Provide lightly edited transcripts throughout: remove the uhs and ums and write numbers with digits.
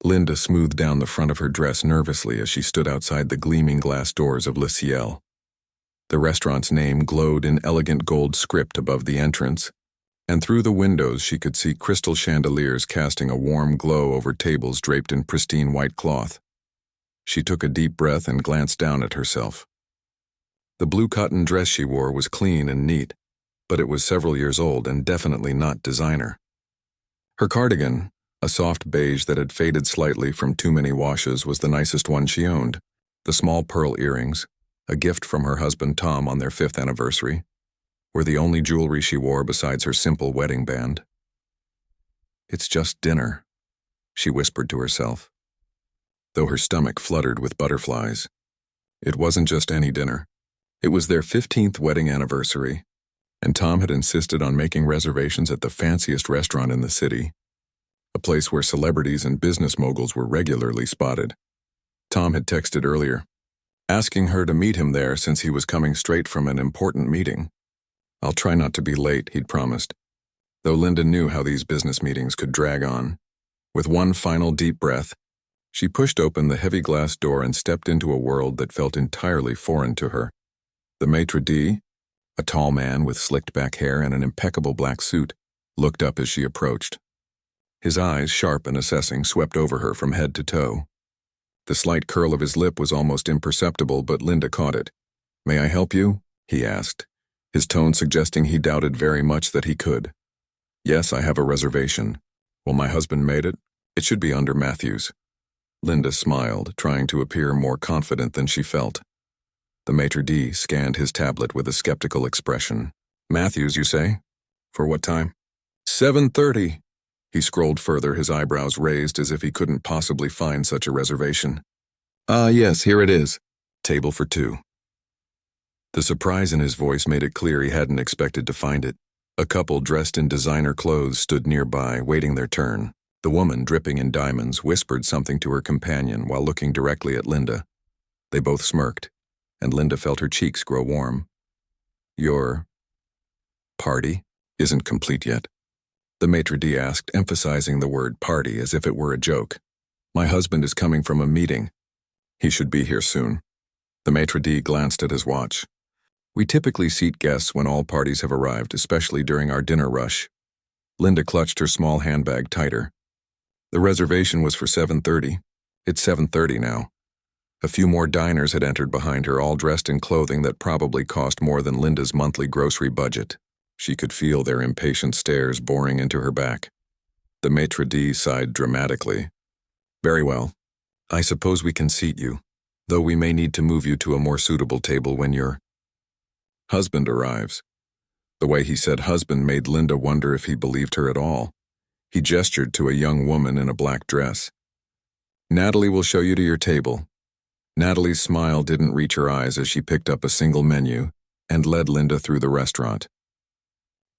Linda smoothed down the front of her dress nervously as she stood outside the gleaming glass doors of Le Ciel. The restaurant's name glowed in elegant gold script above the entrance, and through the windows she could see crystal chandeliers casting a warm glow over tables draped in pristine white cloth. She took a deep breath and glanced down at herself. The blue cotton dress she wore was clean and neat, but it was several years old and definitely not designer. Her cardigan, a soft beige that had faded slightly from too many washes, was the nicest one she owned. The small pearl earrings, a gift from her husband Tom on their 5th anniversary, were the only jewelry she wore besides her simple wedding band. "It's just dinner," she whispered to herself, though her stomach fluttered with butterflies. It wasn't just any dinner. It was their 15th wedding anniversary, and Tom had insisted on making reservations at the fanciest restaurant in the city, a place where celebrities and business moguls were regularly spotted. Tom had texted earlier, asking her to meet him there since he was coming straight from an important meeting. "I'll try not to be late," he'd promised, though Linda knew how these business meetings could drag on. With one final deep breath, she pushed open the heavy glass door and stepped into a world that felt entirely foreign to her. The maitre d', a tall man with slicked back hair and an impeccable black suit, looked up as she approached. His eyes, sharp and assessing, swept over her from head to toe. The slight curl of his lip was almost imperceptible, but Linda caught it. "May I help you?" he asked, his tone suggesting he doubted very much that he could. "Yes, I have a reservation. Well, my husband made it. It should be under Matthews." Linda smiled, trying to appear more confident than she felt. The maitre d' scanned his tablet with a skeptical expression. "Matthews, you say? For what time?" 7:30. He scrolled further, his eyebrows raised as if he couldn't possibly find such a reservation. Yes, here it is. Table for 2. The surprise in his voice made it clear he hadn't expected to find it. A couple dressed in designer clothes stood nearby, waiting their turn. The woman, dripping in diamonds, whispered something to her companion while looking directly at Linda. They both smirked, and Linda felt her cheeks grow warm. "Your party isn't complete yet?" the maitre d' asked, emphasizing the word party as if it were a joke. "My husband is coming from a meeting. He should be here soon." The maitre d' glanced at his watch. "We typically seat guests when all parties have arrived, especially during our dinner rush." Linda clutched her small handbag tighter. The reservation was for 7:30. It's 7:30 now. A few more diners had entered behind her, all dressed in clothing that probably cost more than Linda's monthly grocery budget. She could feel their impatient stares boring into her back. The maitre d' sighed dramatically. "Very well. I suppose we can seat you, though we may need to move you to a more suitable table when your husband arrives." The way he said husband made Linda wonder if he believed her at all. He gestured to a young woman in a black dress. "Natalie will show you to your table." Natalie's smile didn't reach her eyes as she picked up a single menu and led Linda through the restaurant.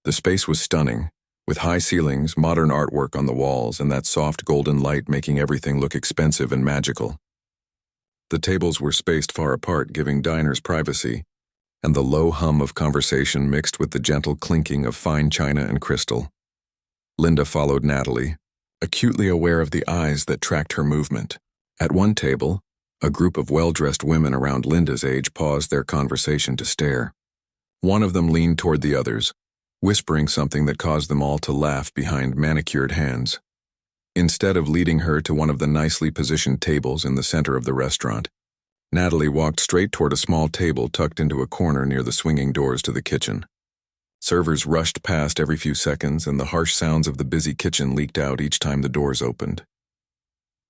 The space was stunning, with high ceilings, modern artwork on the walls, and that soft golden light making everything look expensive and magical. The tables were spaced far apart, giving diners privacy, and the low hum of conversation mixed with the gentle clinking of fine china and crystal. Linda followed Natalie, acutely aware of the eyes that tracked her movement. At one table, a group of well-dressed women around Linda's age paused their conversation to stare. One of them leaned toward the others, whispering something that caused them all to laugh behind manicured hands. Instead of leading her to one of the nicely positioned tables in the center of the restaurant, Natalie walked straight toward a small table tucked into a corner near the swinging doors to the kitchen. Servers rushed past every few seconds, and the harsh sounds of the busy kitchen leaked out each time the doors opened.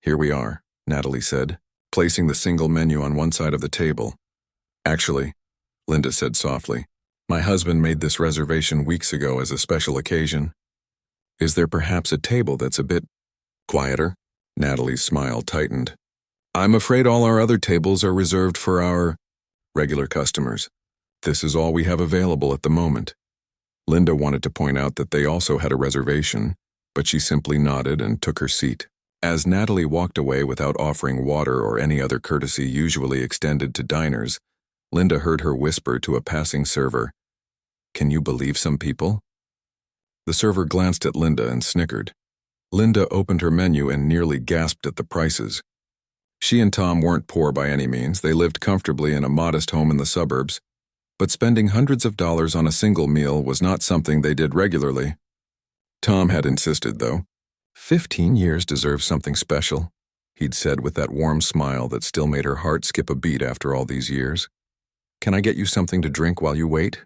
"Here we are," Natalie said, placing the single menu on one side of the table. "Actually," Linda said softly, "my husband made this reservation weeks ago as a special occasion. Is there perhaps a table that's a bit quieter?" Natalie's smile tightened. "I'm afraid all our other tables are reserved for our regular customers. This is all we have available at the moment." Linda wanted to point out that they also had a reservation, but she simply nodded and took her seat. As Natalie walked away without offering water or any other courtesy usually extended to diners, Linda heard her whisper to a passing server, "Can you believe some people?" The server glanced at Linda and snickered. Linda opened her menu and nearly gasped at the prices. She and Tom weren't poor by any means. They lived comfortably in a modest home in the suburbs, but spending hundreds of dollars on a single meal was not something they did regularly. Tom had insisted, though. 15 years deserves something special, he'd said with that warm smile that still made her heart skip a beat after all these years. Can I get you something to drink while you wait?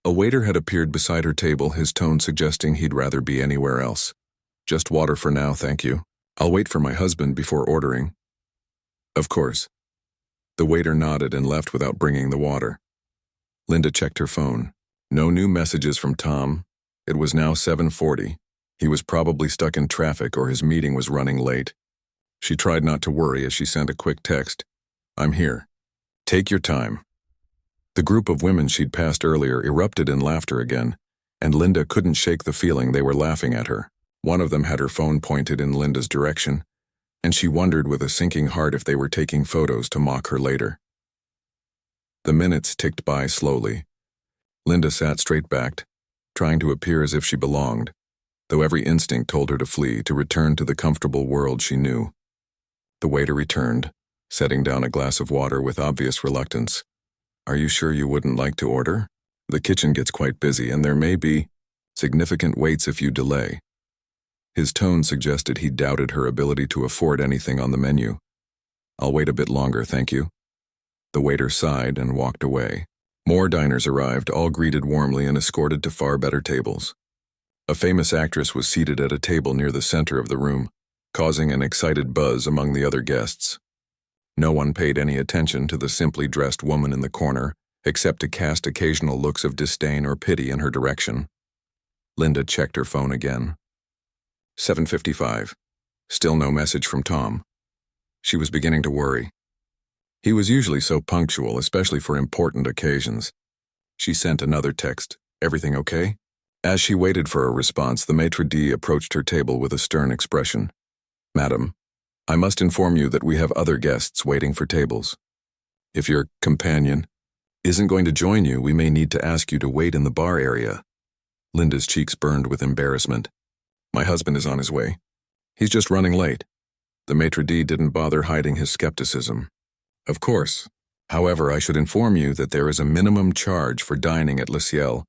A waiter had appeared beside her table, his tone suggesting he'd rather be anywhere else. Just water for now, thank you. I'll wait for my husband before ordering. Of course. The waiter nodded and left without bringing the water. Linda checked her phone. No new messages from Tom. It was now 7:40. He was probably stuck in traffic or his meeting was running late. She tried not to worry as she sent a quick text. I'm here. Take your time. The group of women she'd passed earlier erupted in laughter again, and Linda couldn't shake the feeling they were laughing at her. One of them had her phone pointed in Linda's direction, and she wondered with a sinking heart if they were taking photos to mock her later. The minutes ticked by slowly. Linda sat straight-backed, trying to appear as if she belonged, though every instinct told her to flee, to return to the comfortable world she knew. The waiter returned, setting down a glass of water with obvious reluctance. Are you sure you wouldn't like to order? The kitchen gets quite busy and there may be significant waits if you delay. His tone suggested he doubted her ability to afford anything on the menu. I'll wait a bit longer, thank you. The waiter sighed and walked away. More diners arrived, all greeted warmly and escorted to far better tables. A famous actress was seated at a table near the center of the room, causing an excited buzz among the other guests. No one paid any attention to the simply dressed woman in the corner, except to cast occasional looks of disdain or pity in her direction. Linda checked her phone again. 7:55. Still no message from Tom. She was beginning to worry. He was usually so punctual, especially for important occasions. She sent another text. Everything okay? As she waited for a response, the maitre d' approached her table with a stern expression. Madam, I must inform you that we have other guests waiting for tables. If your companion isn't going to join you, we may need to ask you to wait in the bar area. Linda's cheeks burned with embarrassment. My husband is on his way. He's just running late. The maitre d' didn't bother hiding his skepticism. Of course. However, I should inform you that there is a minimum charge for dining at Le Ciel,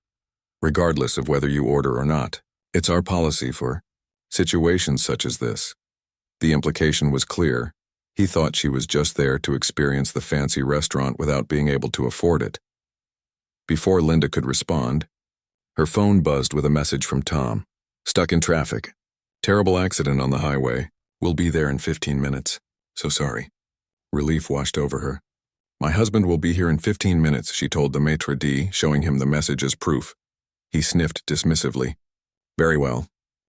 regardless of whether you order or not. It's our policy for situations such as this. The implication was clear. He thought she was just there to experience the fancy restaurant without being able to afford it. Before Linda could respond, her phone buzzed with a message from Tom. Stuck in traffic. Terrible accident on the highway. We'll be there in 15 minutes. So sorry. Relief washed over her. My husband will be here in 15 minutes, she told the maitre d', showing him the message as proof. He sniffed dismissively. Very well.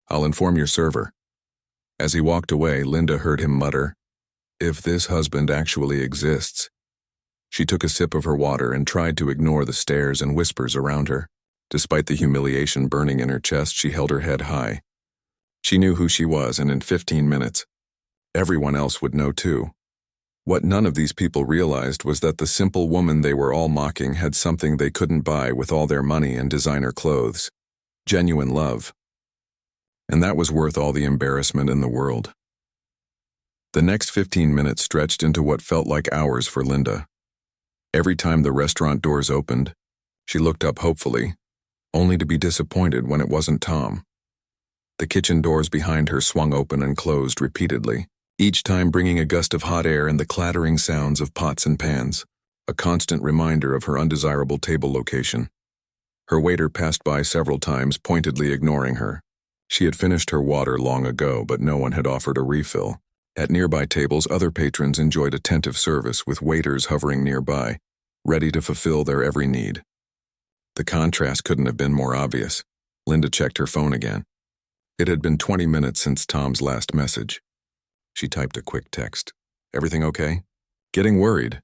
I'll inform your server. As he walked away, Linda heard him mutter, if this husband actually exists. She took a sip of her water and tried to ignore the stares and whispers around her. Despite the humiliation burning in her chest, she held her head high. She knew who she was, and in 15 minutes, everyone else would know too. What none of these people realized was that the simple woman they were all mocking had something they couldn't buy with all their money and designer clothes. Genuine love. And that was worth all the embarrassment in the world. The next 15 minutes stretched into what felt like hours for Linda. Every time the restaurant doors opened, she looked up hopefully, only to be disappointed when it wasn't Tom. The kitchen doors behind her swung open and closed repeatedly, each time bringing a gust of hot air and the clattering sounds of pots and pans, a constant reminder of her undesirable table location. Her waiter passed by several times, pointedly ignoring her. She had finished her water long ago, but no one had offered a refill. At nearby tables, other patrons enjoyed attentive service, with waiters hovering nearby, ready to fulfill their every need. The contrast couldn't have been more obvious. Linda checked her phone again. It had been 20 minutes since Tom's last message. She typed a quick text. Everything okay? Getting worried.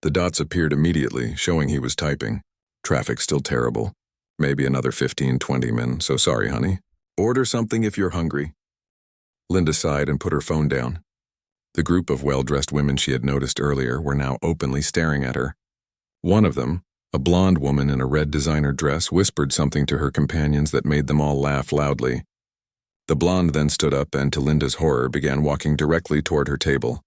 The dots appeared immediately, showing he was typing. Traffic still terrible. Maybe another 15-20 minutes, so sorry, honey. Order something if you're hungry. Linda sighed and put her phone down. The group of well-dressed women she had noticed earlier were now openly staring at her. One of them, a blonde woman in a red designer dress, whispered something to her companions that made them all laugh loudly. The blonde then stood up and, to Linda's horror, began walking directly toward her table.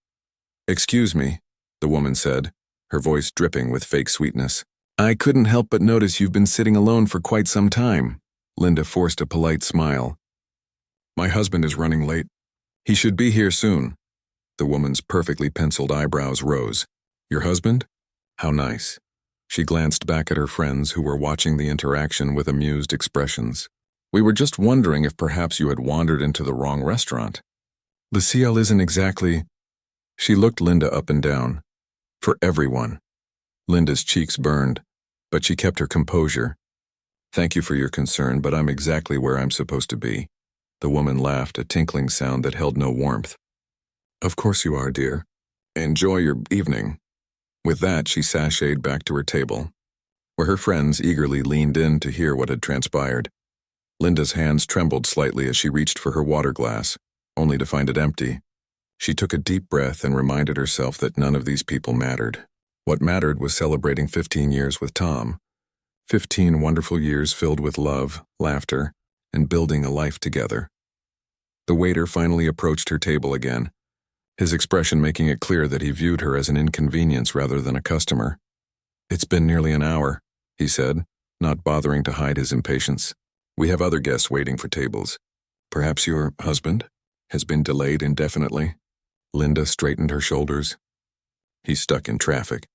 "Excuse me," the woman said, her voice dripping with fake sweetness. "I couldn't help but notice you've been sitting alone for quite some time." Linda forced a polite smile. "My husband is running late. He should be here soon." The woman's perfectly penciled eyebrows rose. "Your husband? How nice." She glanced back at her friends who were watching the interaction with amused expressions. "We were just wondering if perhaps you had wandered into the wrong restaurant. Lucille isn't exactly—" She looked Linda up and down. "For everyone." Linda's cheeks burned, but she kept her composure. "Thank you for your concern, but I'm exactly where I'm supposed to be." The woman laughed, a tinkling sound that held no warmth. "Of course you are, dear. Enjoy your evening." With that, she sashayed back to her table, where her friends eagerly leaned in to hear what had transpired. Linda's hands trembled slightly as she reached for her water glass, only to find it empty. She took a deep breath and reminded herself that none of these people mattered. What mattered was celebrating 15 years with Tom. 15 wonderful years filled with love, laughter, and building a life together. The waiter finally approached her table again, his expression making it clear that he viewed her as an inconvenience rather than a customer. "It's been nearly an hour," he said, not bothering to hide his impatience. "We have other guests waiting for tables. Perhaps your husband has been delayed indefinitely?" Linda straightened her shoulders. "He's stuck in traffic.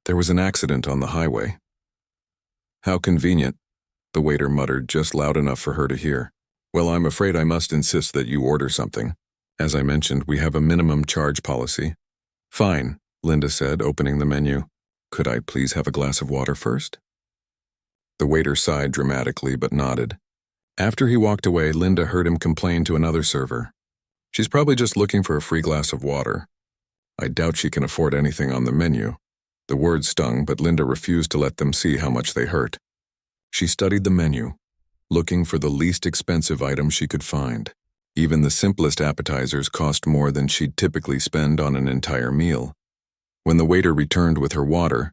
There was an accident on the highway." "How convenient," the waiter muttered just loud enough for her to hear. "Well, I'm afraid I must insist that you order something. As I mentioned, we have a minimum charge policy." "Fine," Linda said, opening the menu. "Could I please have a glass of water first?" The waiter sighed dramatically but nodded. After he walked away, Linda heard him complain to another server. "She's probably just looking for a free glass of water. I doubt she can afford anything on the menu." The words stung, but Linda refused to let them see how much they hurt. She studied the menu, looking for the least expensive item she could find. Even the simplest appetizers cost more than she'd typically spend on an entire meal. When the waiter returned with her water,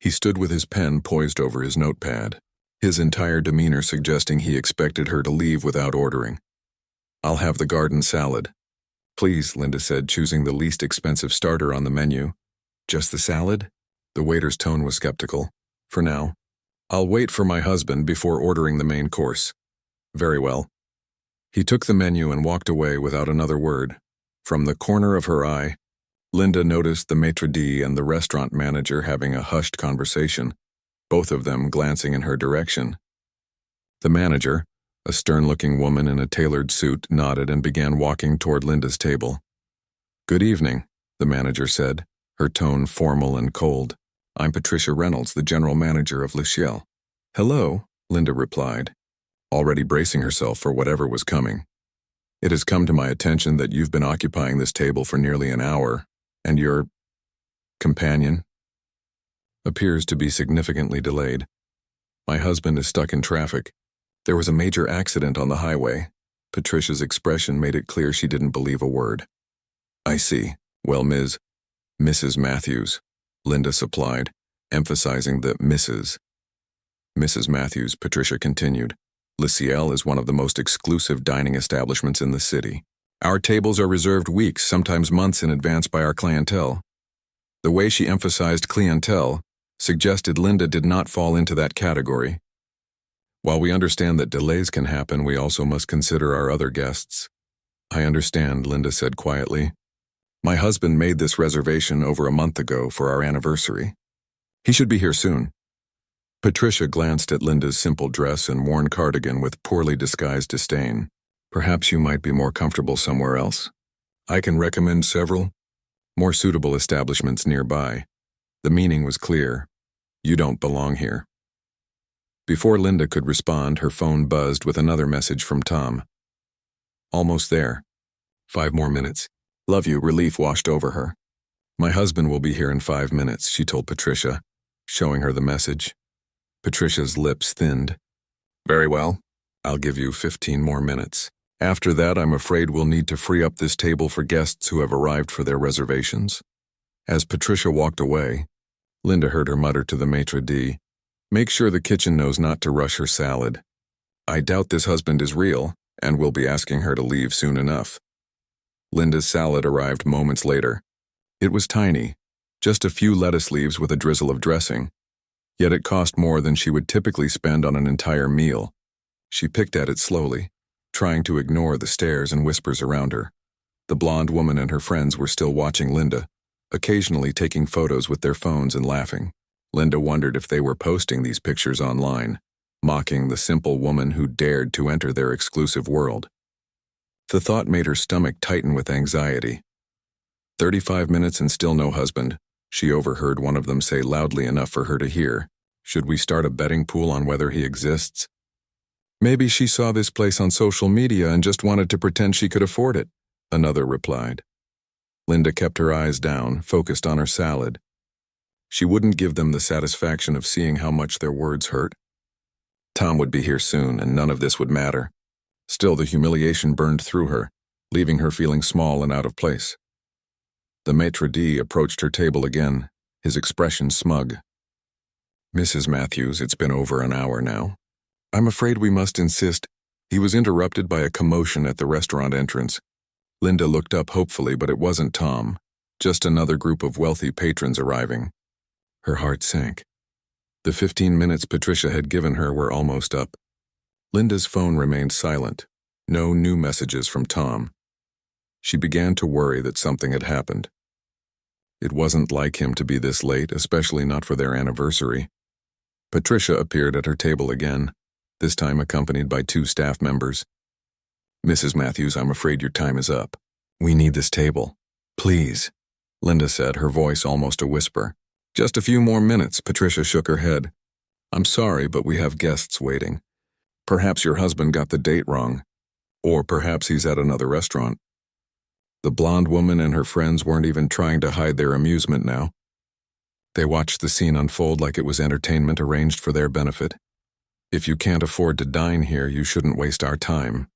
he stood with his pen poised over his notepad, his entire demeanor suggesting he expected her to leave without ordering. "I'll have the garden salad." "Please," Linda said, choosing the least expensive starter on the menu. "Just the salad?" The waiter's tone was skeptical. "For now. I'll wait for my husband before ordering the main course." "Very well." He took the menu and walked away without another word. From the corner of her eye, Linda noticed the maitre d' and the restaurant manager having a hushed conversation, both of them glancing in her direction. The manager, a stern-looking woman in a tailored suit, nodded and began walking toward Linda's table. "Good evening," the manager said, her tone formal and cold. "I'm Patricia Reynolds, the general manager of Lucille." "Hello," Linda replied, already bracing herself for whatever was coming. "It has come to my attention that you've been occupying this table for nearly an hour, and your companion appears to be significantly delayed. My husband is stuck in traffic. There was a major accident on the highway." Patricia's expression made it clear she didn't believe a word. "I see. Well, Mrs. Matthews," Linda supplied, emphasizing the Mrs. "Mrs. Matthews," Patricia continued, "Lucille is one of the most exclusive dining establishments in the city. Our tables are reserved weeks, sometimes months in advance by our clientele." The way she emphasized clientele suggested Linda did not fall into that category. "While we understand that delays can happen, we also must consider our other guests." "I understand," Linda said quietly. "My husband made this reservation over a month ago for our anniversary. He should be here soon." Patricia glanced at Linda's simple dress and worn cardigan with poorly disguised disdain. "Perhaps you might be more comfortable somewhere else. I can recommend several more suitable establishments nearby." The meaning was clear. "You don't belong here." Before Linda could respond, her phone buzzed with another message from Tom. "Almost there. 5 more minutes. Love you." Relief washed over her. "My husband will be here in 5 minutes," she told Patricia, showing her the message. Patricia's lips thinned. "Very well. I'll give you 15 more minutes. After that, I'm afraid we'll need to free up this table for guests who have arrived for their reservations." As Patricia walked away, Linda heard her mutter to the maitre d', "Make sure the kitchen knows not to rush her salad. I doubt this husband is real. and we'll be asking her to leave soon enough. Linda's salad arrived moments later. It was tiny, just a few lettuce leaves with a drizzle of dressing, yet it cost more than she would typically spend on an entire meal. She picked at it slowly, trying to ignore the stares and whispers around her. The blonde woman and her friends were still watching Linda, occasionally taking photos with their phones and laughing. Linda wondered if they were posting these pictures online, mocking the simple woman who dared to enter their exclusive world. The thought made her stomach tighten with anxiety. 35 minutes and still no husband, she overheard one of them say loudly enough for her to hear. Should we start a betting pool on whether he exists? Maybe she saw this place on social media and just wanted to pretend she could afford it, another replied. Linda kept her eyes down, focused on her salad. She wouldn't give them the satisfaction of seeing how much their words hurt. Tom would be here soon, and none of this would matter. Still, the humiliation burned through her, leaving her feeling small and out of place. The maitre d' approached her table again, his expression smug. Mrs. Matthews, it's been over an hour now. I'm afraid we must insist. He was interrupted by a commotion at the restaurant entrance. Linda looked up hopefully, but it wasn't Tom, just another group of wealthy patrons arriving. Her heart sank. The 15 minutes Patricia had given her were almost up. Linda's phone remained silent. No new messages from Tom. She began to worry that something had happened. It wasn't like him to be this late, especially not for their anniversary. Patricia appeared at her table again, this time accompanied by 2 staff members. Mrs. Matthews, I'm afraid your time is up. We need this table. Please, Linda said, her voice almost a whisper. Just a few more minutes, Patricia shook her head. I'm sorry, but we have guests waiting. Perhaps your husband got the date wrong. Or perhaps he's at another restaurant. The blonde woman and her friends weren't even trying to hide their amusement now. They watched the scene unfold like it was entertainment arranged for their benefit. If you can't afford to dine here, you shouldn't waste our time,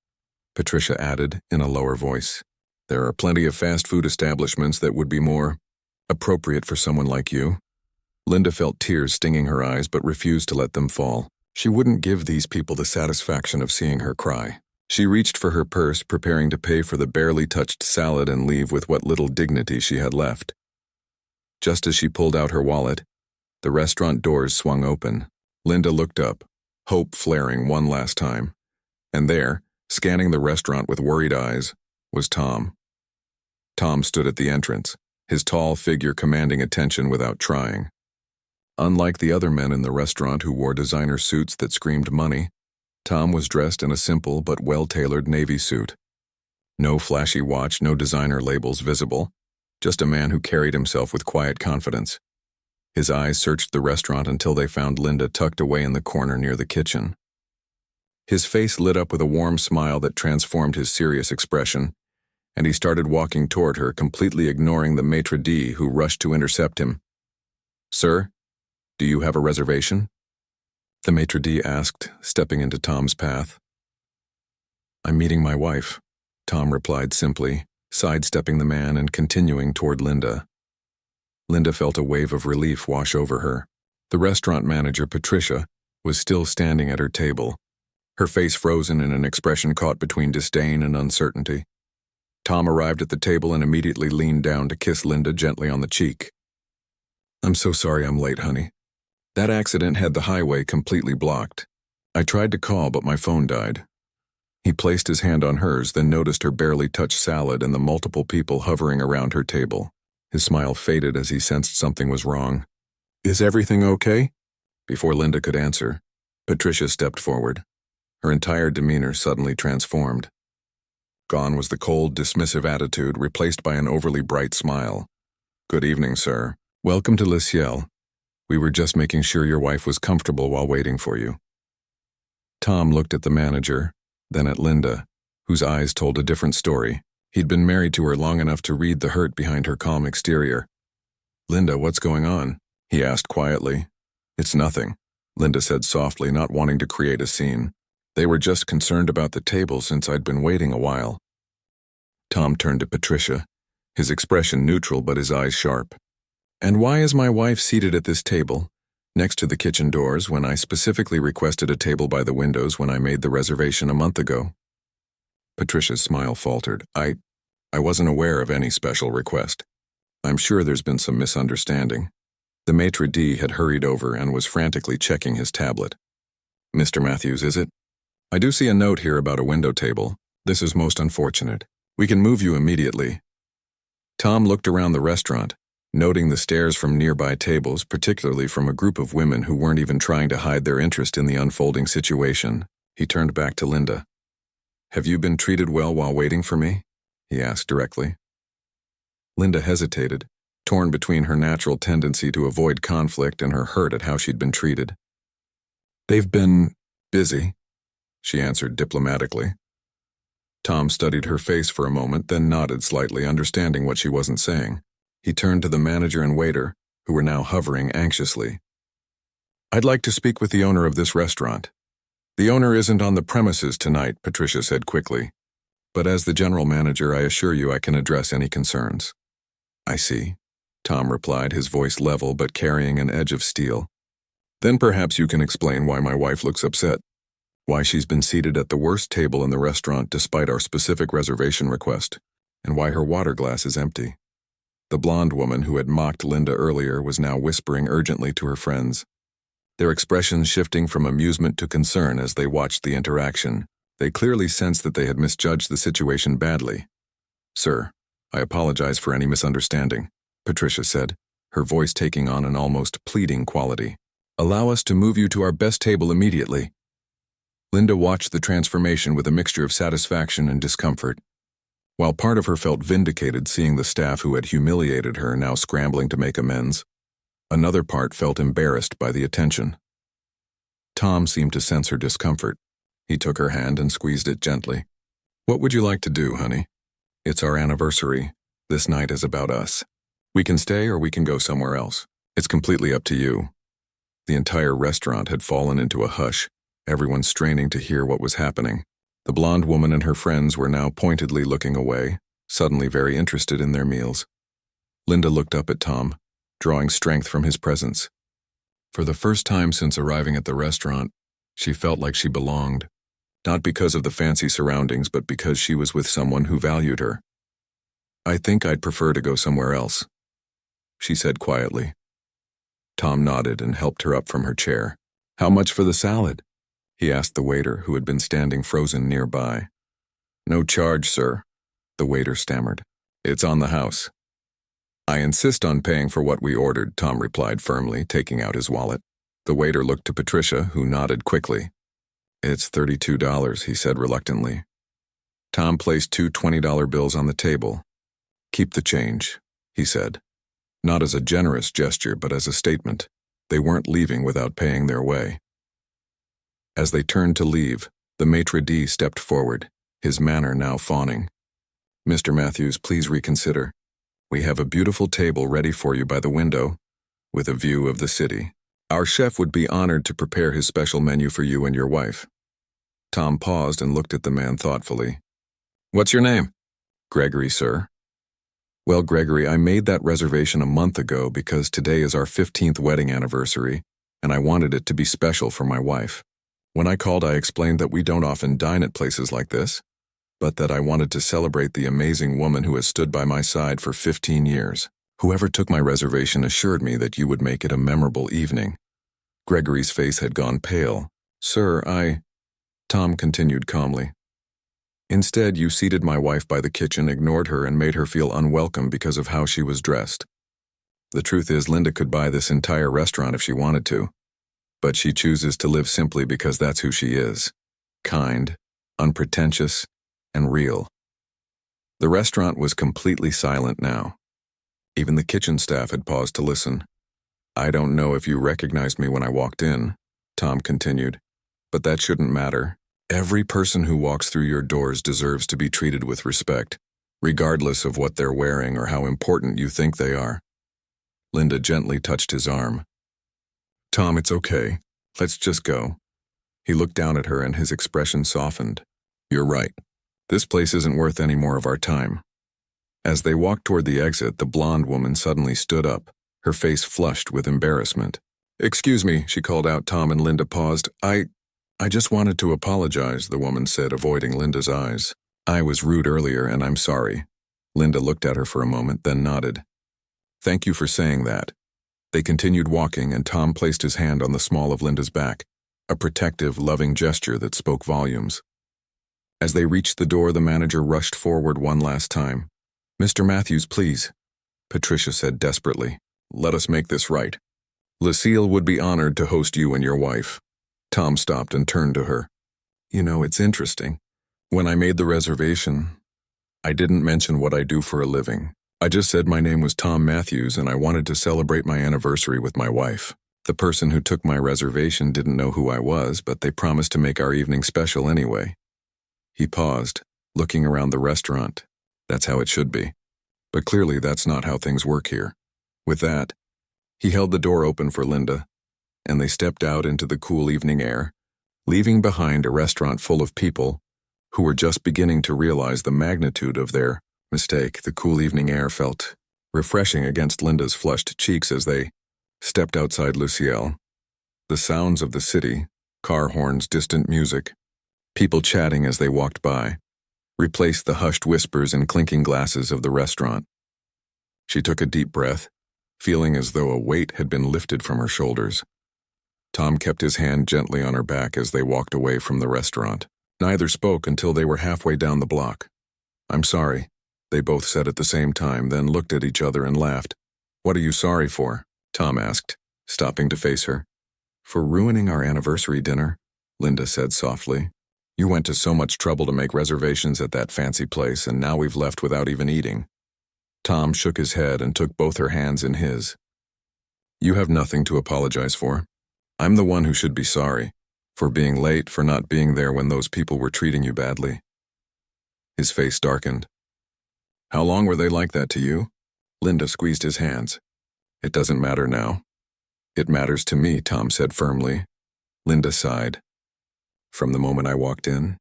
Patricia added in a lower voice. There are plenty of fast food establishments that would be more appropriate for someone like you. Linda felt tears stinging her eyes but refused to let them fall. She wouldn't give these people the satisfaction of seeing her cry. She reached for her purse, preparing to pay for the barely touched salad and leave with what little dignity she had left. Just as she pulled out her wallet, the restaurant doors swung open. Linda looked up, hope flaring one last time. And there, scanning the restaurant with worried eyes, was Tom. Tom stood at the entrance, his tall figure commanding attention without trying. Unlike the other men in the restaurant who wore designer suits that screamed money, Tom was dressed in a simple but well-tailored navy suit. No flashy watch, no designer labels visible, just a man who carried himself with quiet confidence. His eyes searched the restaurant until they found Linda tucked away in the corner near the kitchen. His face lit up with a warm smile that transformed his serious expression, and he started walking toward her, completely ignoring the maitre d' who rushed to intercept him. Sir, do you have a reservation? The maitre d' asked, stepping into Tom's path. I'm meeting my wife, Tom replied simply, sidestepping the man and continuing toward Linda. Linda felt a wave of relief wash over her. The restaurant manager, Patricia, was still standing at her table, her face frozen in an expression caught between disdain and uncertainty. Tom arrived at the table and immediately leaned down to kiss Linda gently on the cheek. I'm so sorry I'm late, honey. That accident had the highway completely blocked. I tried to call, but my phone died. He placed his hand on hers, then noticed her barely touched salad and the multiple people hovering around her table. His smile faded as he sensed something was wrong. Is everything okay? Before Linda could answer, Patricia stepped forward. Her entire demeanor suddenly transformed. Gone was the cold, dismissive attitude, replaced by an overly bright smile. Good evening, sir. Welcome to Le Ciel. We were just making sure your wife was comfortable while waiting for you. Tom looked at the manager, then at Linda, whose eyes told a different story. He'd been married to her long enough to read the hurt behind her calm exterior. Linda, what's going on? He asked quietly. It's nothing, Linda said softly, not wanting to create a scene. They were just concerned about the table since I'd been waiting a while. Tom turned to Patricia, his expression neutral but his eyes sharp. And why is my wife seated at this table, next to the kitchen doors, when I specifically requested a table by the windows when I made the reservation a month ago? Patricia's smile faltered. I wasn't aware of any special request. I'm sure there's been some misunderstanding. The maitre d' had hurried over and was frantically checking his tablet. Mr. Matthews, is it? I do see a note here about a window table. This is most unfortunate. We can move you immediately. Tom looked around the restaurant, noting the stares from nearby tables, particularly from a group of women who weren't even trying to hide their interest in the unfolding situation. He turned back to Linda. Have you been treated well while waiting for me? He asked directly. Linda hesitated, torn between her natural tendency to avoid conflict and her hurt at how she'd been treated. They've been busy, she answered diplomatically. Tom studied her face for a moment, then nodded slightly, understanding what she wasn't saying. He turned to the manager and waiter, who were now hovering anxiously. I'd like to speak with the owner of this restaurant. The owner isn't on the premises tonight, Patricia said quickly. But as the general manager, I assure you I can address any concerns. I see, Tom replied, his voice level but carrying an edge of steel. Then perhaps you can explain why my wife looks upset. Why she's been seated at the worst table in the restaurant despite our specific reservation request, and why her water glass is empty. The blonde woman who had mocked Linda earlier was now whispering urgently to her friends, their expressions shifting from amusement to concern as they watched the interaction. They clearly sensed that they had misjudged the situation badly. Sir, I apologize for any misunderstanding, Patricia said, her voice taking on an almost pleading quality. Allow us to move you to our best table immediately. Linda watched the transformation with a mixture of satisfaction and discomfort. While part of her felt vindicated seeing the staff who had humiliated her now scrambling to make amends, another part felt embarrassed by the attention. Tom seemed to sense her discomfort. He took her hand and squeezed it gently. What would you like to do, honey? It's our anniversary. This night is about us. We can stay or we can go somewhere else. It's completely up to you. The entire restaurant had fallen into a hush, everyone straining to hear what was happening. The blonde woman and her friends were now pointedly looking away, suddenly very interested in their meals. Linda looked up at Tom, drawing strength from his presence. For the first time since arriving at the restaurant, she felt like she belonged, not because of the fancy surroundings, but because she was with someone who valued her. I think I'd prefer to go somewhere else, she said quietly. Tom nodded and helped her up from her chair. How much for the salad? He asked the waiter, who had been standing frozen nearby. No charge, sir, the waiter stammered. It's on the house. I insist on paying for what we ordered, Tom replied firmly, taking out his wallet. The waiter looked to Patricia, who nodded quickly. It's $32, he said reluctantly. Tom placed two $20 bills on the table. Keep the change, he said. Not as a generous gesture, but as a statement. They weren't leaving without paying their way. As they turned to leave, the maitre d' stepped forward, his manner now fawning. Mr. Matthews, please reconsider. We have a beautiful table ready for you by the window, with a view of the city. Our chef would be honored to prepare his special menu for you and your wife. Tom paused and looked at the man thoughtfully. What's your name? Gregory, sir. Well, Gregory, I made that reservation a month ago because today is our 15th wedding anniversary, and I wanted it to be special for my wife. When I called, I explained that we don't often dine at places like this, but that I wanted to celebrate the amazing woman who has stood by my side for 15 years. Whoever took my reservation assured me that you would make it a memorable evening. Gregory's face had gone pale. Sir, Tom continued calmly. Instead, you seated my wife by the kitchen, ignored her, and made her feel unwelcome because of how she was dressed. The truth is, Linda could buy this entire restaurant if she wanted to, but she chooses to live simply because that's who she is. Kind, unpretentious, and real. The restaurant was completely silent now. Even the kitchen staff had paused to listen. I don't know if you recognized me when I walked in, Tom continued, but that shouldn't matter. Every person who walks through your doors deserves to be treated with respect, regardless of what they're wearing or how important you think they are. Linda gently touched his arm. Tom, it's okay. Let's just go. He looked down at her and his expression softened. You're right. This place isn't worth any more of our time. As they walked toward the exit, the blonde woman suddenly stood up, her face flushed with embarrassment. Excuse me, she called out. Tom and Linda paused. I just wanted to apologize, the woman said, avoiding Linda's eyes. I was rude earlier and I'm sorry. Linda looked at her for a moment, then nodded. Thank you for saying that. They continued walking and Tom placed his hand on the small of Linda's back, a protective, loving gesture that spoke volumes. As they reached the door, the manager rushed forward one last time. Mr. Matthews, please, Patricia said desperately. Let us make this right. Lucille would be honored to host you and your wife. Tom stopped and turned to her. You know, it's interesting. When I made the reservation, I didn't mention what I do for a living. I just said my name was Tom Matthews and I wanted to celebrate my anniversary with my wife. The person who took my reservation didn't know who I was, but they promised to make our evening special anyway. He paused, looking around the restaurant. That's how it should be. But clearly that's not how things work here. With that, he held the door open for Linda, and they stepped out into the cool evening air, leaving behind a restaurant full of people who were just beginning to realize the magnitude of their mistake. The cool evening air felt refreshing against Linda's flushed cheeks as they stepped outside Lucille. The sounds of the city, car horns, distant music, people chatting as they walked by, replaced the hushed whispers and clinking glasses of the restaurant. She took a deep breath, feeling as though a weight had been lifted from her shoulders. Tom kept his hand gently on her back as they walked away from the restaurant. Neither spoke until they were halfway down the block. I'm sorry, they both said at the same time, then looked at each other and laughed. What are you sorry for? Tom asked, stopping to face her. For ruining our anniversary dinner, Linda said softly. You went to so much trouble to make reservations at that fancy place, and now we've left without even eating. Tom shook his head and took both her hands in his. You have nothing to apologize for. I'm the one who should be sorry, for being late, for not being there when those people were treating you badly. His face darkened. How long were they like that to you? Linda squeezed his hands. It doesn't matter now. It matters to me, Tom said firmly. Linda sighed. From the moment I walked in,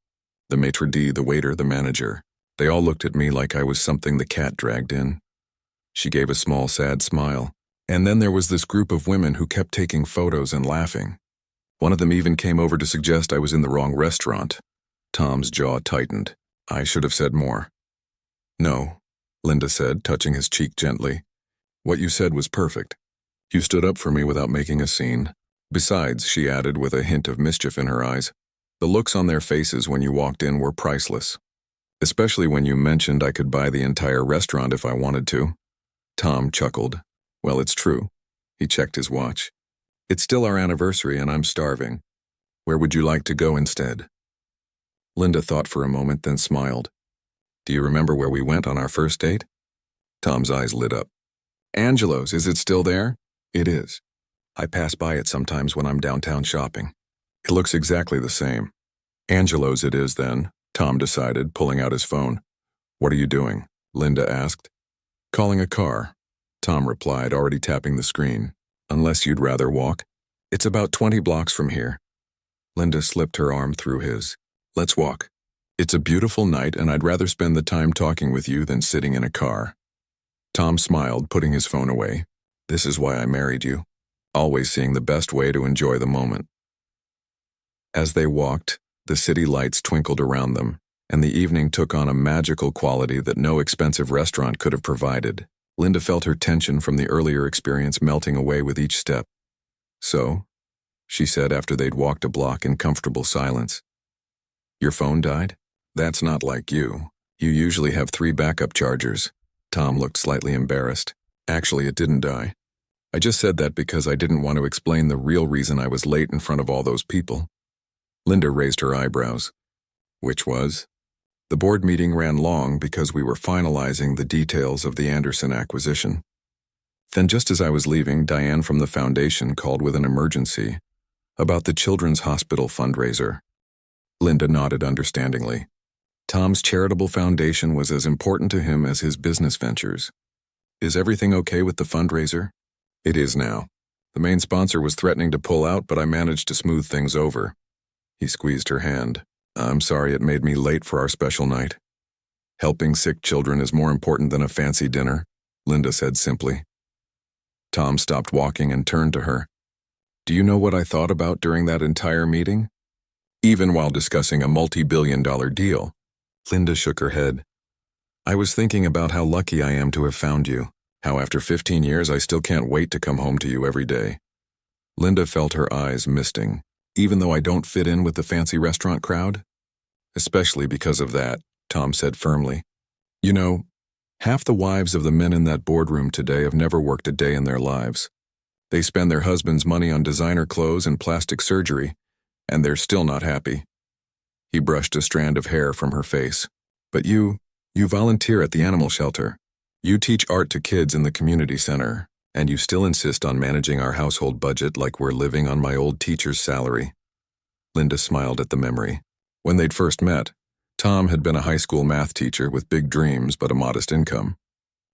the maitre d', the waiter, the manager, they all looked at me like I was something the cat dragged in. She gave a small, sad smile. And then there was this group of women who kept taking photos and laughing. One of them even came over to suggest I was in the wrong restaurant. Tom's jaw tightened. I should have said more. No, Linda said, touching his cheek gently. What you said was perfect. You stood up for me without making a scene. Besides, she added with a hint of mischief in her eyes, the looks on their faces when you walked in were priceless. Especially when you mentioned I could buy the entire restaurant if I wanted to. Tom chuckled. Well, it's true. He checked his watch. It's still our anniversary and I'm starving. Where would you like to go instead? Linda thought for a moment, then smiled. Do you remember where we went on our first date? Tom's eyes lit up. Angelo's, is it still there? It is. I pass by it sometimes when I'm downtown shopping. It looks exactly the same. Angelo's it is then, Tom decided, pulling out his phone. What are you doing? Linda asked. Calling a car, Tom replied, already tapping the screen. Unless you'd rather walk. It's about 20 blocks from here. Linda slipped her arm through his. Let's walk. It's a beautiful night and I'd rather spend the time talking with you than sitting in a car. Tom smiled, putting his phone away. This is why I married you. Always seeing the best way to enjoy the moment. As they walked, the city lights twinkled around them, and the evening took on a magical quality that no expensive restaurant could have provided. Linda felt her tension from the earlier experience melting away with each step. So, she said after they'd walked a block in comfortable silence. Your phone died? That's not like you. You usually have 3 backup chargers. Tom looked slightly embarrassed. Actually, it didn't die. I just said that because I didn't want to explain the real reason I was late in front of all those people. Linda raised her eyebrows. Which was? The board meeting ran long because we were finalizing the details of the Anderson acquisition. Then just as I was leaving, Diane from the foundation called with an emergency about the Children's Hospital fundraiser. Linda nodded understandingly. Tom's charitable foundation was as important to him as his business ventures. Is everything okay with the fundraiser? It is now. The main sponsor was threatening to pull out, but I managed to smooth things over. He squeezed her hand. I'm sorry it made me late for our special night. Helping sick children is more important than a fancy dinner, Linda said simply. Tom stopped walking and turned to her. Do you know what I thought about during that entire meeting? Even while discussing a multi-billion-dollar deal, Linda shook her head. I was thinking about how lucky I am to have found you, how after 15 years I still can't wait to come home to you every day. Linda felt her eyes misting. Even though I don't fit in with the fancy restaurant crowd? Especially because of that, Tom said firmly. You know, half the wives of the men in that boardroom today have never worked a day in their lives. They spend their husband's money on designer clothes and plastic surgery, and they're still not happy. He brushed a strand of hair from her face. But you volunteer at the animal shelter. You teach art to kids in the community center, and you still insist on managing our household budget like we're living on my old teacher's salary. Linda smiled at the memory. When they'd first met, Tom had been a high school math teacher with big dreams but a modest income.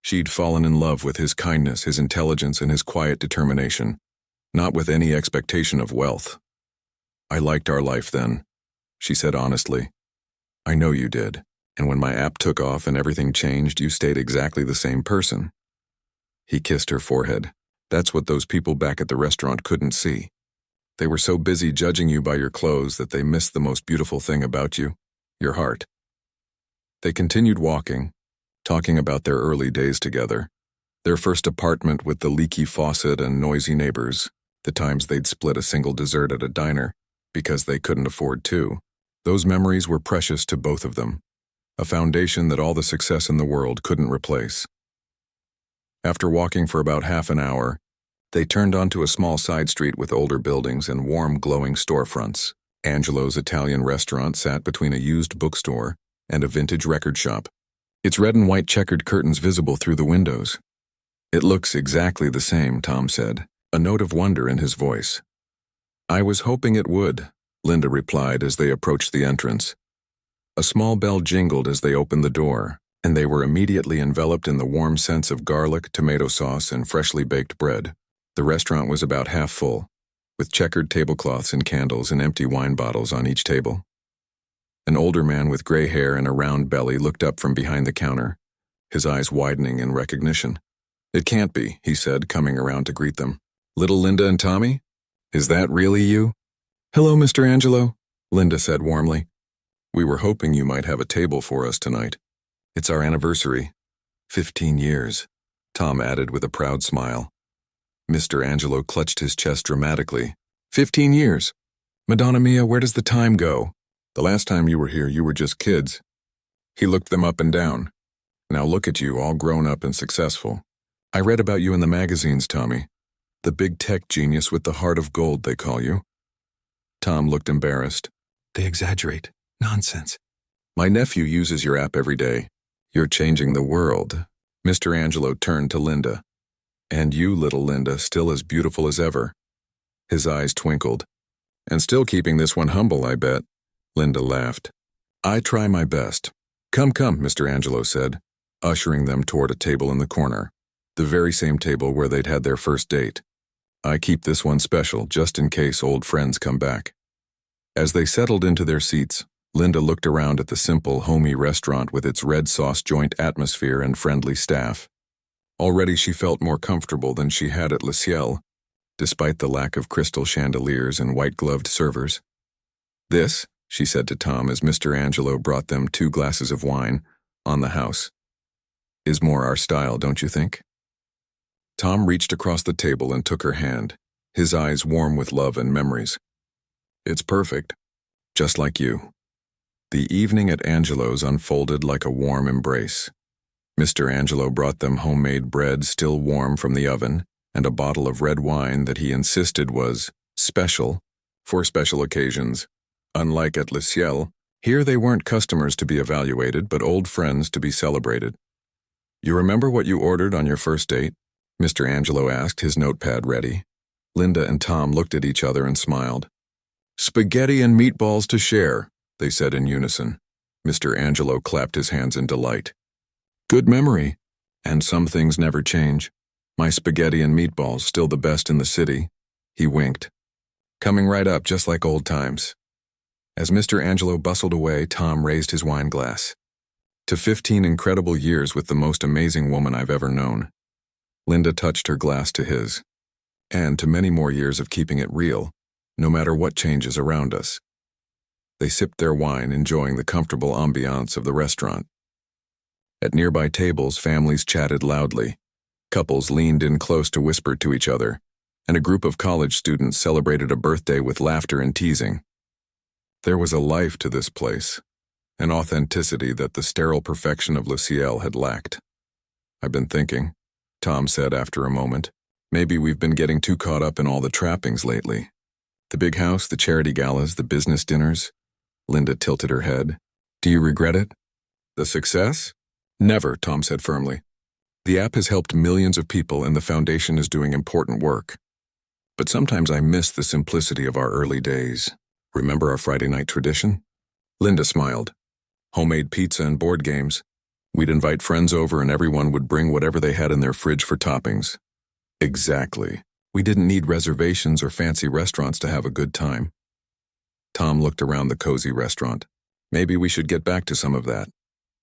She'd fallen in love with his kindness, his intelligence, and his quiet determination, not with any expectation of wealth. I liked our life then, she said honestly. I know you did, and when my app took off and everything changed, you stayed exactly the same person. He kissed her forehead. That's what those people back at the restaurant couldn't see. They were so busy judging you by your clothes that they missed the most beautiful thing about you, your heart. They continued walking, talking about their early days together, their first apartment with the leaky faucet and noisy neighbors, the times they'd split a single dessert at a diner because they couldn't afford two. Those memories were precious to both of them, a foundation that all the success in the world couldn't replace. After walking for about half an hour, they turned onto a small side street with older buildings and warm, glowing storefronts. Angelo's Italian restaurant sat between a used bookstore and a vintage record shop, its red and white checkered curtains visible through the windows. It looks exactly the same, Tom said, a note of wonder in his voice. I was hoping it would, Linda replied as they approached the entrance. A small bell jingled as they opened the door, and they were immediately enveloped in the warm scents of garlic, tomato sauce, and freshly baked bread. The restaurant was about half full, with checkered tablecloths and candles and empty wine bottles on each table. An older man with gray hair and a round belly looked up from behind the counter, his eyes widening in recognition. It can't be, he said, coming around to greet them. Little Linda and Tommy? Is that really you? Hello, Mr. Angelo, Linda said warmly. We were hoping you might have a table for us tonight. It's our anniversary. 15 years, Tom added with a proud smile. Mr. Angelo clutched his chest dramatically. 15 years. Madonna mia, where does the time go? The last time you were here, you were just kids. He looked them up and down. Now look at you, all grown up and successful. I read about you in the magazines, Tommy. The big tech genius with the heart of gold, they call you. Tom looked embarrassed. They exaggerate. Nonsense. My nephew uses your app every day. You're changing the world. Mr. Angelo turned to Linda. And you, little Linda, still as beautiful as ever. His eyes twinkled. And still keeping this one humble, I bet. Linda laughed. I try my best. Come, Mr. Angelo said, ushering them toward a table in the corner, the very same table where they'd had their first date. I keep this one special, just in case old friends come back. As they settled into their seats, Linda looked around at the simple, homey restaurant with its red sauce joint atmosphere and friendly staff. Already she felt more comfortable than she had at Le Ciel, despite the lack of crystal chandeliers and white-gloved servers. This, she said to Tom as Mr. Angelo brought them 2 glasses of wine, on the house. Is more our style, don't you think? Tom reached across the table and took her hand, his eyes warm with love and memories. It's perfect, just like you. The evening at Angelo's unfolded like a warm embrace. Mr. Angelo brought them homemade bread still warm from the oven and a bottle of red wine that he insisted was special for special occasions. Unlike at Le Ciel, here they weren't customers to be evaluated but old friends to be celebrated. You remember what you ordered on your first date? Mr. Angelo asked, his notepad ready. Linda and Tom looked at each other and smiled. Spaghetti and meatballs to share, they said in unison. Mr. Angelo clapped his hands in delight. Good memory. And some things never change. My spaghetti and meatballs, still the best in the city. He winked. Coming right up, just like old times. As Mr. Angelo bustled away, Tom raised his wine glass. To 15 incredible years with the most amazing woman I've ever known. Linda touched her glass to his. And to many more years of keeping it real, no matter what changes around us. They sipped their wine, enjoying the comfortable ambiance of the restaurant. At nearby tables, families chatted loudly. Couples leaned in close to whisper to each other, and a group of college students celebrated a birthday with laughter and teasing. There was a life to this place, an authenticity that the sterile perfection of Luciel had lacked. "I've been thinking," Tom said after a moment. "Maybe we've been getting too caught up in all the trappings lately. The big house, the charity galas, the business dinners." Linda tilted her head. "Do you regret it?" "The success?" "Never," Tom said firmly. "The app has helped millions of people and the foundation is doing important work. But sometimes I miss the simplicity of our early days. Remember our Friday night tradition?" Linda smiled. "Homemade pizza and board games. We'd invite friends over and everyone would bring whatever they had in their fridge for toppings." "Exactly. We didn't need reservations or fancy restaurants to have a good time." Tom looked around the cozy restaurant. Maybe we should get back to some of that.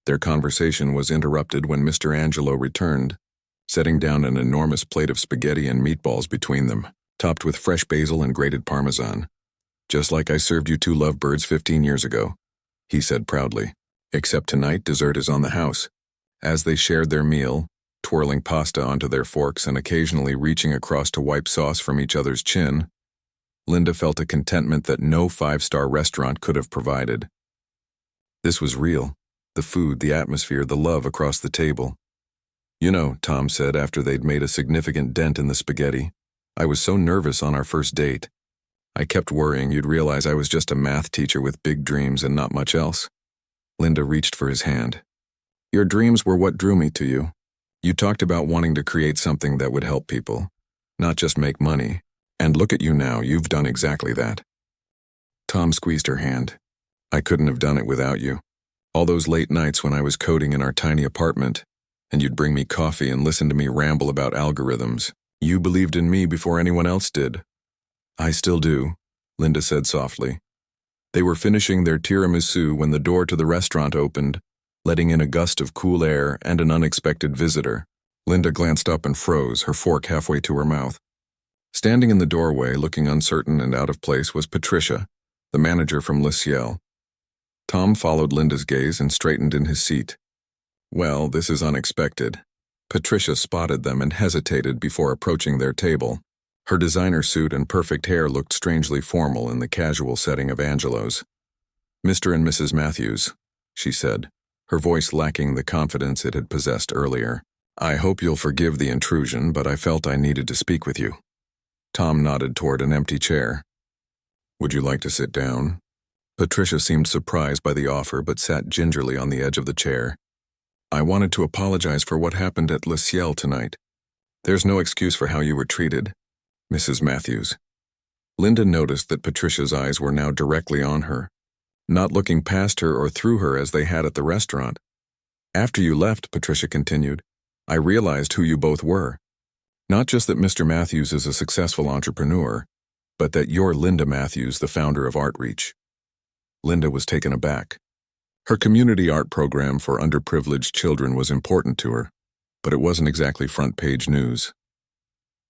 Their conversation was interrupted when Mr. Angelo returned, setting down an enormous plate of spaghetti and meatballs between them, topped with fresh basil and grated Parmesan. "Just like I served you two lovebirds 15 years ago," he said proudly. "Except tonight, dessert is on the house." As they shared their meal, twirling pasta onto their forks and occasionally reaching across to wipe sauce from each other's chin, Linda felt a contentment that no five-star restaurant could have provided. This was real. The food, the atmosphere, the love across the table. "You know," Tom said after they'd made a significant dent in the spaghetti, "I was so nervous on our first date. I kept worrying you'd realize I was just a math teacher with big dreams and not much else." Linda reached for his hand. "Your dreams were what drew me to you. You talked about wanting to create something that would help people, not just make money. And look at you now, you've done exactly that." Tom squeezed her hand. "I couldn't have done it without you. All those late nights when I was coding in our tiny apartment, and you'd bring me coffee and listen to me ramble about algorithms. You believed in me before anyone else did." "I still do," Linda said softly. They were finishing their tiramisu when the door to the restaurant opened, letting in a gust of cool air and an unexpected visitor. Linda glanced up and froze, her fork halfway to her mouth. Standing in the doorway, looking uncertain and out of place, was Patricia, the manager from Luciel. Tom followed Linda's gaze and straightened in his seat. "Well, this is unexpected." Patricia spotted them and hesitated before approaching their table. Her designer suit and perfect hair looked strangely formal in the casual setting of Angelo's. "Mr. and Mrs. Matthews," she said, her voice lacking the confidence it had possessed earlier. "I hope you'll forgive the intrusion, but I felt I needed to speak with you." Tom nodded toward an empty chair. "Would you like to sit down?" Patricia seemed surprised by the offer but sat gingerly on the edge of the chair. "I wanted to apologize for what happened at Luciel tonight. There's no excuse for how you were treated, Mrs. Matthews." Linda noticed that Patricia's eyes were now directly on her, not looking past her or through her as they had at the restaurant. "After you left," Patricia continued, "I realized who you both were. Not just that Mr. Matthews is a successful entrepreneur, but that you're Linda Matthews, the founder of Artreach." Linda was taken aback. Her community art program for underprivileged children was important to her, but it wasn't exactly front-page news.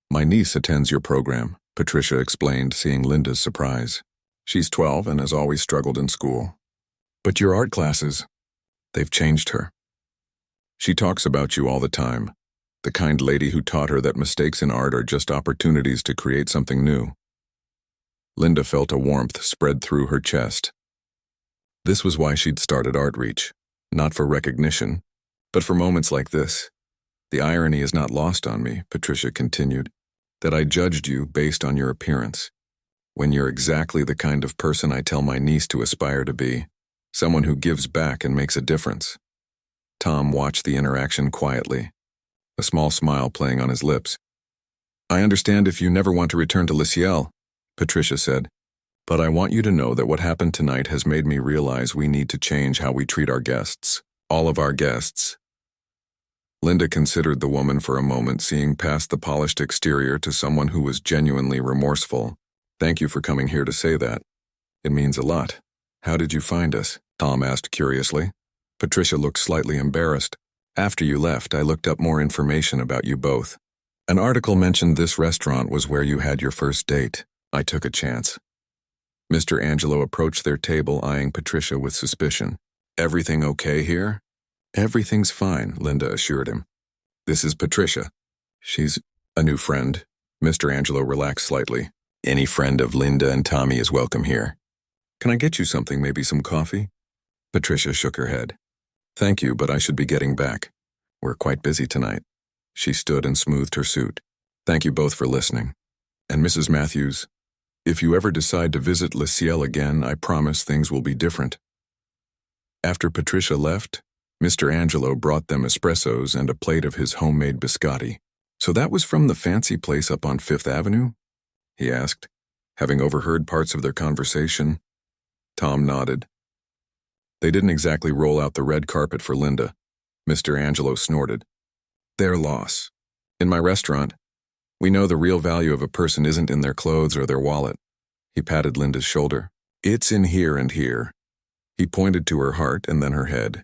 "My niece attends your program," Patricia explained, seeing Linda's surprise. "She's 12 and has always struggled in school. But your art classes, they've changed her. She talks about you all the time, the kind lady who taught her that mistakes in art are just opportunities to create something new." Linda felt a warmth spread through her chest. This was why she'd started Artreach, not for recognition, but for moments like this. "The irony is not lost on me," Patricia continued, "that I judged you based on your appearance, when you're exactly the kind of person I tell my niece to aspire to be, someone who gives back and makes a difference." Tom watched the interaction quietly, a small smile playing on his lips. "I understand if you never want to return to Luciel," Patricia said, "but I want you to know that what happened tonight has made me realize we need to change how we treat our guests, all of our guests." Linda considered the woman for a moment, seeing past the polished exterior to someone who was genuinely remorseful. "Thank you for coming here to say that. It means a lot. How did you find us?" Tom asked curiously. Patricia looked slightly embarrassed. "After you left, I looked up more information about you both. An article mentioned this restaurant was where you had your first date. I took a chance." Mr. Angelo approached their table, eyeing Patricia with suspicion. "Everything okay here?" "Everything's fine," Linda assured him. "This is Patricia. She's a new friend." Mr. Angelo relaxed slightly. "Any friend of Linda and Tommy is welcome here. Can I get you something, maybe some coffee?" Patricia shook her head. "Thank you, but I should be getting back. We're quite busy tonight." She stood and smoothed her suit. "Thank you both for listening. And Mrs. Matthews, if you ever decide to visit Le Ciel again, I promise things will be different." After Patricia left, Mr. Angelo brought them espressos and a plate of his homemade biscotti. "So that was from the fancy place up on Fifth Avenue?" he asked, having overheard parts of their conversation. Tom nodded. "They didn't exactly roll out the red carpet for Linda." Mr. Angelo snorted. "Their loss. In my restaurant, we know the real value of a person isn't in their clothes or their wallet." He patted Linda's shoulder. "It's in here and here." He pointed to her heart and then her head.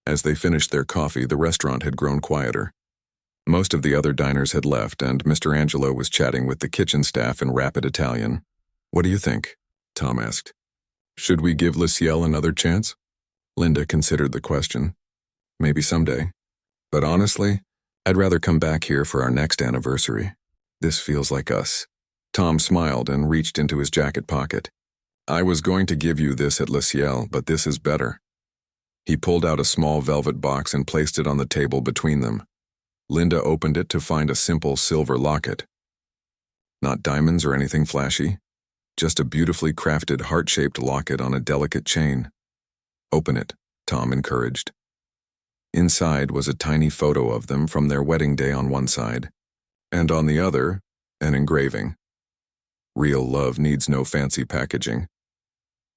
As they finished their coffee, the restaurant had grown quieter. Most of the other diners had left, and Mr. Angelo was chatting with the kitchen staff in rapid Italian. "What do you think?" Tom asked. "Should we give Le Ciel another chance?" Linda considered the question. "Maybe someday. But honestly, I'd rather come back here for our next anniversary. This feels like us." Tom smiled and reached into his jacket pocket. "I was going to give you this at Le Ciel, but this is better." He pulled out a small velvet box and placed it on the table between them. Linda opened it to find a simple silver locket. Not diamonds or anything flashy, just a beautifully crafted heart-shaped locket on a delicate chain. "Open it," Tom encouraged. Inside was a tiny photo of them from their wedding day on one side, and on the other, an engraving. Real love needs no fancy packaging.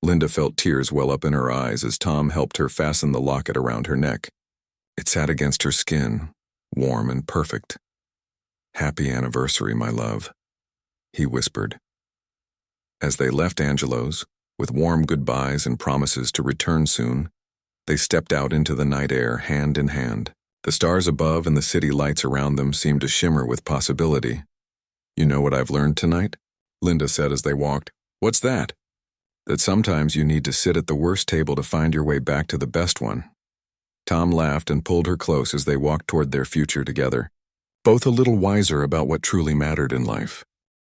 Linda felt tears well up in her eyes as Tom helped her fasten the locket around her neck. It sat against her skin, warm and perfect. "Happy anniversary, my love," he whispered. As they left Angelo's, with warm goodbyes and promises to return soon, they stepped out into the night air, hand in hand. The stars above and the city lights around them seemed to shimmer with possibility. "You know what I've learned tonight?" Linda said as they walked. "What's that?" "That sometimes you need to sit at the worst table to find your way back to the best one." Tom laughed and pulled her close as they walked toward their future together, both a little wiser about what truly mattered in life.